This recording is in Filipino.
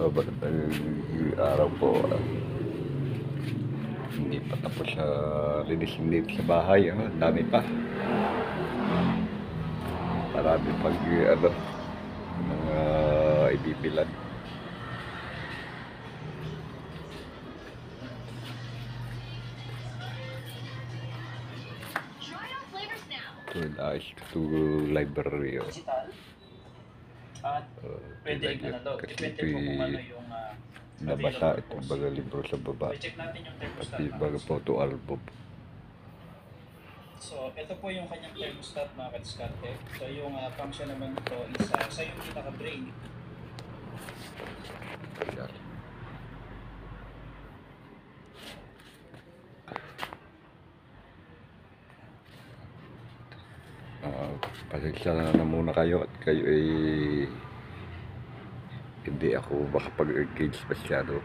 Magandang araw po. Hindi pa tapos sa releasing date sa bahay. Dami pa. Marami pag mga ibibilan. So, ayos to library. Digital. At pwede rin na daw. Depende po kung ano yung nabasa available itong po. baga libro sa baba. So, check natin yung thermostat. Pati baga photo album. So, ito po yung kanyang thermostat mga kadiskarte. So, yung function naman ito is sa yung pinaka-brain. Ayan. Pasensya na muna kayo at kayo ay hindi ako makapag-engage masyado.